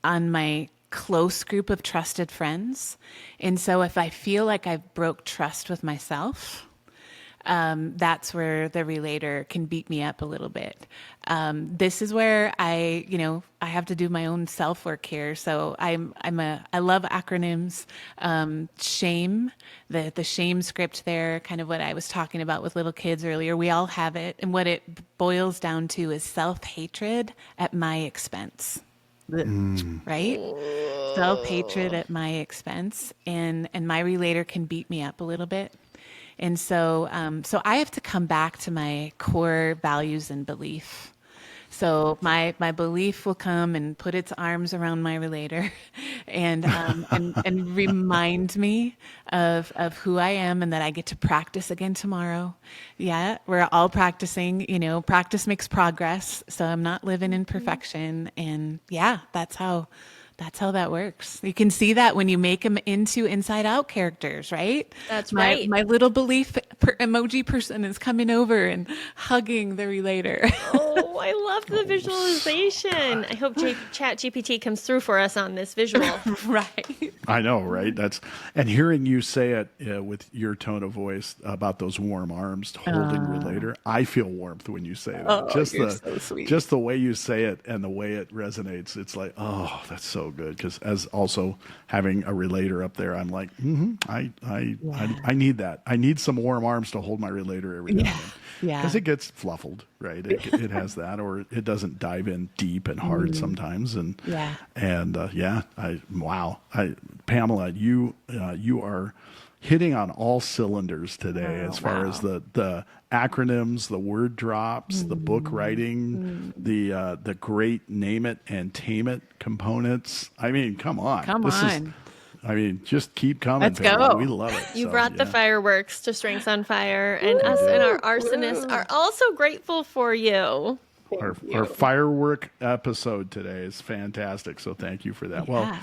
my close group of trusted friends. And so if I feel like I've broke trust with myself, that's where the relator can beat me up a little bit. This is where I have to do my own self work here. So I love acronyms. Shame, the shame script there, kind of what I was talking about with little kids earlier. We all have it, and what it boils down to is self-hatred at my expense. Right? Self-hatred at my expense, and my relator can beat me up a little bit. And so I have to come back to my core values and belief. So my belief will come and put its arms around my relator, and remind me of who I am and that I get to practice again tomorrow. Yeah, we're all practicing. Practice makes progress. So I'm not living in perfection, and yeah, that's how that works. You can see that when you make them into inside out characters, right? That's my, right. My little belief emoji person is coming over and hugging the relator. Oh, I love the visualization. I hope ChatGPT comes through for us on this visual. Right. I know, right? And hearing you say it with your tone of voice about those warm arms holding relator, I feel warmth when you say that. Oh, you're so sweet. Just the way you say it and the way it resonates, it's like, oh, that's so good. Because as also having a relator up there, I'm like, I need that. I need some warm arms to hold my relator every now and then. Yeah. Because it gets fluffled, right? It has that, or it doesn't dive in deep and hard sometimes. And Pamela, you are hitting on all cylinders today as far as the acronyms, the word drops, the book writing, the great name it and tame it components. I mean, come on. Just keep coming. Let's Pamela. go. We love it. You brought the fireworks to Strengths on Fire, and us and our arsonists are also grateful for you. Our firework episode today is fantastic. So thank you for that. Yeah. Well,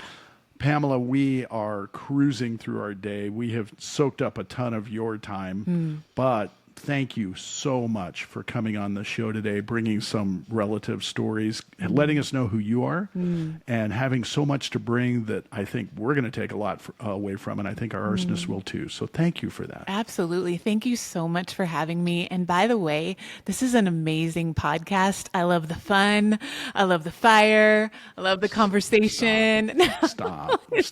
Pamela, we are cruising through our day. We have soaked up a ton of your time, but thank you so much for coming on the show today, bringing some relative stories, letting us know who you are, and having so much to bring that I think we're going to take a lot away from, and I think our arsonists will too. So thank you for that. Absolutely. Thank you so much for having me. And by the way, this is an amazing podcast. I love the fun. I love the fire. I love the conversation. Stop. Yes,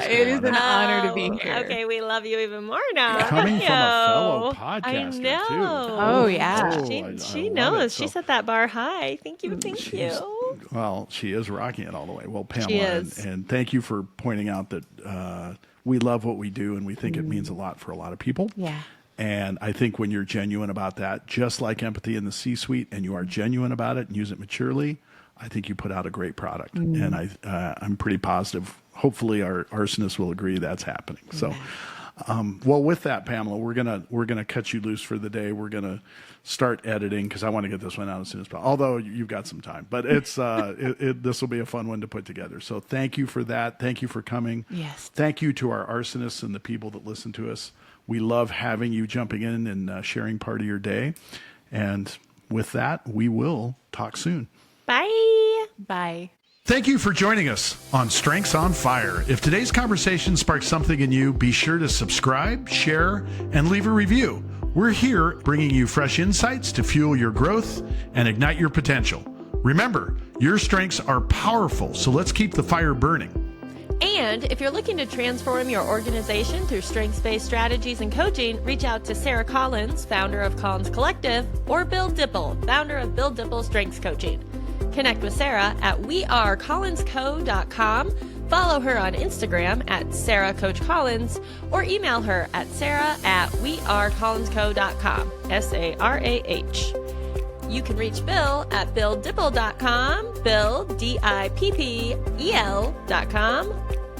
It is an honor to be here. Okay, we love you even more now. Coming from a fellow I podcaster, know. too. Oh, yeah. She love knows. it. She So- set that bar high. Thank you. Thank you. Well, she is rocking it all the way. Well, Pamela, She is. and thank you for pointing out that we love what we do and we think it means a lot for a lot of people. Yeah. And I think when you're genuine about that, just like empathy in the C-suite, and you are genuine about it and use it maturely, I think you put out a great product. And I'm pretty positive. Hopefully, our arsonists will agree that's happening. So, well, with that, Pamela, we're gonna cut you loose for the day. We're gonna start editing because I want to get this one out as soon as possible. Although you've got some time, but it's this will be a fun one to put together. So thank you for that. Thank you for coming. Yes. Thank you to our arsonists and the people that listen to us. We love having you jumping in and sharing part of your day. And with that, we will talk soon. Bye. Bye. Thank you for joining us on Strengths on Fire. If today's conversation sparked something in you, be sure to subscribe, share, and leave a review. We're here bringing you fresh insights to fuel your growth and ignite your potential. Remember, your strengths are powerful, so let's keep the fire burning. And if you're looking to transform your organization through strengths-based strategies and coaching, reach out to Sarah Collins, founder of Collins Collective, or Bill Dipple, founder of Bill Dipple Strengths Coaching. Connect with Sarah at wearecollinsco.com. Follow her on Instagram at SarahCoachCollins, or email her at sarah@wearecollinsco.com, SARAH. You can reach Bill at BillDipple.com, Bill, DIPPEL.com,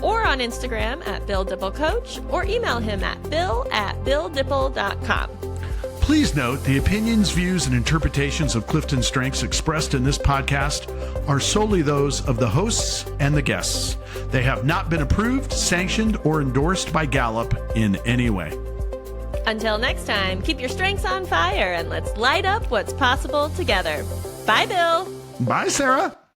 or on Instagram at BillDippleCoach, or email him at bill@BillDipple.com. Please note the opinions, views, and interpretations of Clifton Strengths expressed in this podcast are solely those of the hosts and the guests. They have not been approved, sanctioned, or endorsed by Gallup in any way. Until next time, keep your strengths on fire and let's light up what's possible together. Bye, Bill. Bye, Sarah.